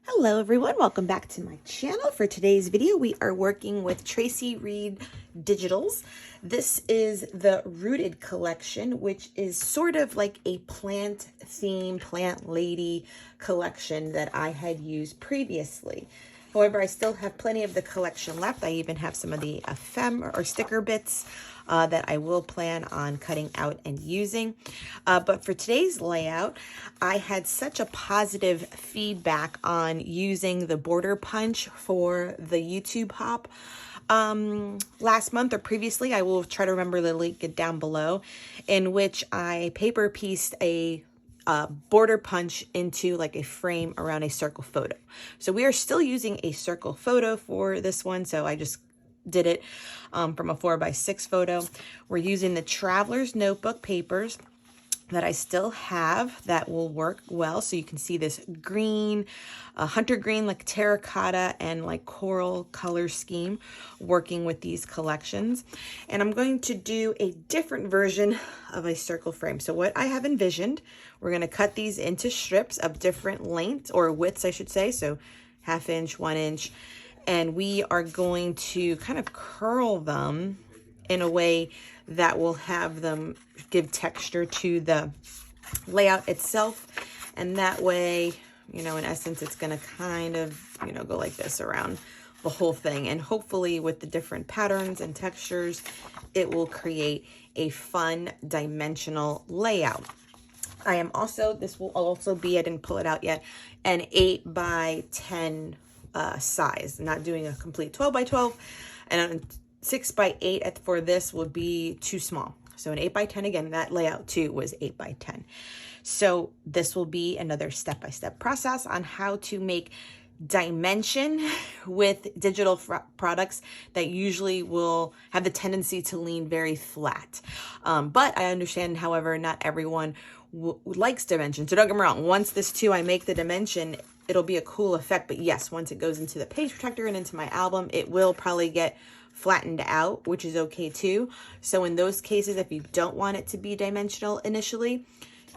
Hello everyone, welcome back to my channel. For today's video, we are working with Traci Reed Digitals. This is the Rooted collection, which is sort of like a plant theme, plant lady collection that I had used previously. However, I still have plenty of the collection left. I even have some of the ephemera or sticker bits that I will plan on cutting out and using. But for today's layout, I had such a positive feedback on using the border punch for the YouTube hop last month or previously. I will try to remember to link it down below, in which I paper pieced a border punch into like a frame around a circle photo. So we are still using a circle photo for this one. So I just did it from a 4x6 photo. We're using the Traveler's Notebook papers that I still have that will work well. So you can see this green, hunter green, like terracotta and like coral color scheme working with these collections. And I'm going to do a different version of a circle frame. So what I have envisioned, we're gonna cut these into strips of different lengths or widths, I should say. So 1/2 inch, 1 inch. And we are going to kind of curl them in a way that will have them give texture to the layout itself. And that way, you know, in essence, it's going to kind of, you know, go like this around the whole thing. And hopefully with the different patterns and textures, it will create a fun dimensional layout. I am also, this will also be, I didn't pull it out yet, an 8x10 size. I'm not doing a complete 12x12, and 6x8 for this would be too small. So an 8x10, again, that layout too was 8x10. So this will be another step-by-step process on how to make dimension with digital products that usually will have the tendency to lean very flat. But I understand, however, not everyone likes dimension. So don't get me wrong, once this too, I make the dimension, it'll be a cool effect. But yes, once it goes into the page protector and into my album, it will probably get flattened out, which is okay too. So in those cases, if you don't want it to be dimensional initially,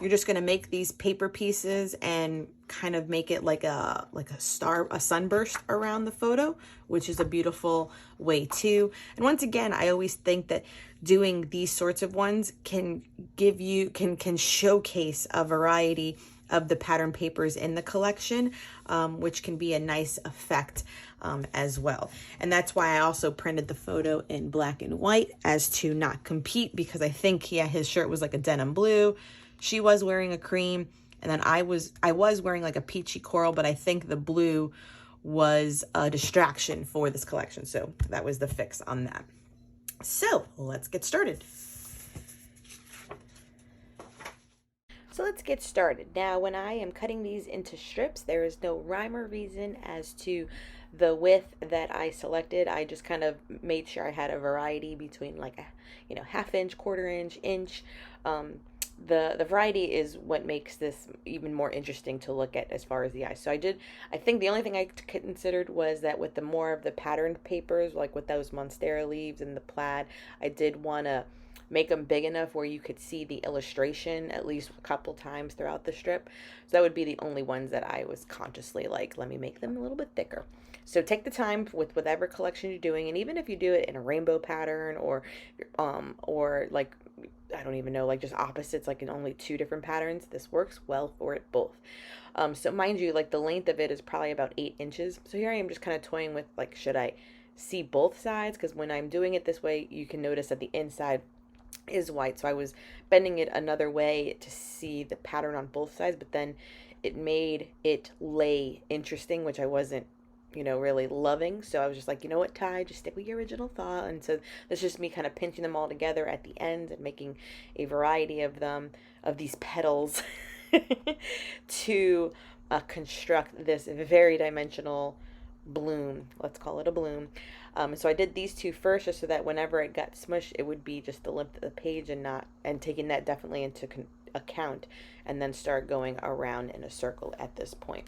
you're just going to make these paper pieces and kind of make it like a sunburst around the photo, which is a beautiful way too. And once again, I always think that doing these sorts of ones can give you, can showcase a variety of the pattern papers in the collection, which can be a nice effect as well. And that's why I also printed the photo in black and white, as to not compete, because I think, yeah, his shirt was like a denim blue. She was wearing a cream, and then I was wearing like a peachy coral, but I think the blue was a distraction for this collection. So that was the fix on that. So let's get started. So let's get started. Now, when I am cutting these into strips, there is no rhyme or reason as to the width that I selected. I just kind of made sure I had a variety between like a, you know, 1/2 inch, 1/4 inch, inch. The variety is what makes this even more interesting to look at as far as the eye. So I think the only thing I considered was that with the more of the patterned papers, like with those Monstera leaves and the plaid, I did want to make them big enough where you could see the illustration at least a couple times throughout the strip. So that would be the only ones that I was consciously like, let me make them a little bit thicker. So take the time with whatever collection you're doing, and even if you do it in a rainbow pattern or like, I don't even know, like just opposites, like in only 2 different patterns, this works well for it both. So mind you, like the length of it is probably about 8 inches. So here I am just kind of toying with like, should I see both sides? Because when I'm doing it this way, you can notice that the inside is white. So I was bending it another way to see the pattern on both sides, but then it made it lay interesting, which I wasn't, you know, really loving. So I was just like, you know what, Ty, just stick with your original thought. And so that's just me kind of pinching them all together at the end and making a variety of them, of these petals to construct this very dimensional bloom. Let's call it a bloom. So I did these 2 first, just so that whenever it got smushed, it would be just the length of the page and taking that definitely into account, and then start going around in a circle at this point.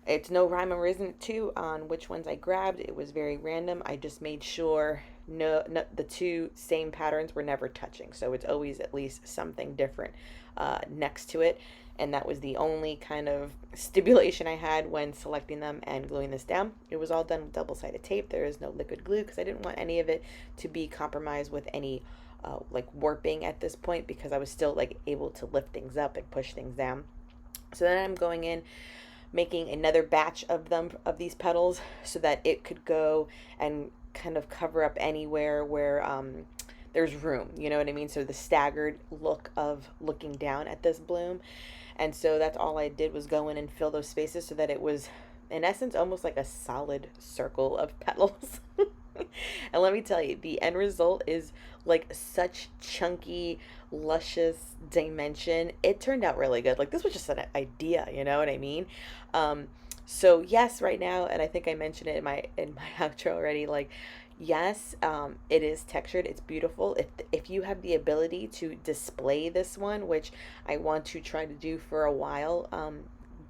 It's no rhyme or reason too on which ones I grabbed. It was very random. I just made sure no, the 2 same patterns were never touching. So it's always at least something different next to it. And that was the only kind of stipulation I had when selecting them and gluing this down. It was all done with double-sided tape. There is no liquid glue because I didn't want any of it to be compromised with any like warping at this point, because I was still like able to lift things up and push things down. So then I'm going in, making another batch of them, of these petals, so that it could go and kind of cover up anywhere where there's room, you know what I mean? So the staggered look of looking down at this bloom. And so that's all I did, was go in and fill those spaces so that it was, in essence, almost like a solid circle of petals. And let me tell you, the end result is like such chunky, luscious dimension. It turned out really good. Like, this was just an idea, you know what I mean? So yes, right now, and I think I mentioned it in my outro already, like, yes, it is textured. It's beautiful. If you have the ability to display this one, which I want to try to do for a while,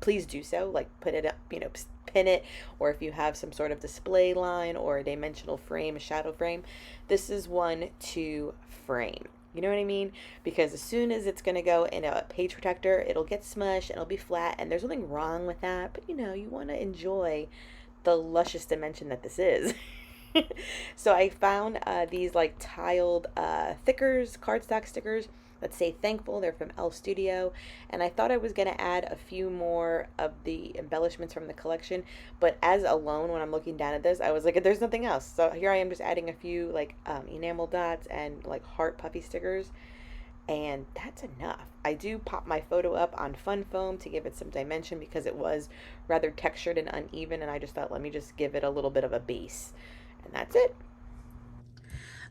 please do so. Like, put it up, you know, pin it, or if you have some sort of display line or a dimensional frame, a shadow frame, this is one to frame. You know what I mean? Because as soon as it's going to go in a page protector, it'll get smushed and it'll be flat, and there's nothing wrong with that. But, you know, you want to enjoy the luscious dimension that this is. So I found these like tiled thickers, cardstock stickers that say thankful. They're from Elf Studio, and I thought I was going to add a few more of the embellishments from the collection, but as alone, when I'm looking down at this, I was like, there's nothing else. So here I am, just adding a few like enamel dots and like heart puffy stickers, and that's enough. I do pop my photo up on Fun Foam to give it some dimension, because it was rather textured and uneven, and I just thought, let me just give it a little bit of a base. And that's it.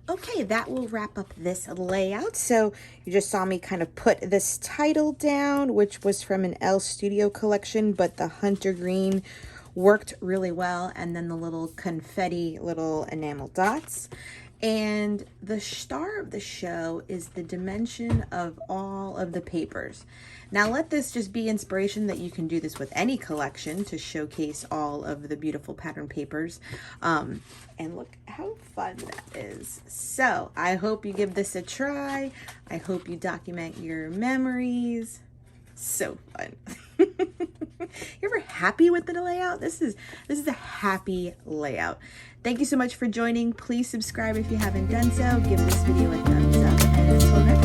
Okay, that will wrap up this layout. So you just saw me kind of put this title down, which was from an Elf Studio collection, but the hunter green worked really well. And then the little confetti little enamel dots. And the star of the show is the dimension of all of the papers. Now let this just be inspiration that you can do this with any collection to showcase all of the beautiful pattern papers. And look how fun that is. So I hope you give this a try. I hope you document your memories. So fun. You ever happy with the layout? This is a happy layout. Thank you so much for joining. Please subscribe if you haven't done so. Give this video a thumbs up, and until next time.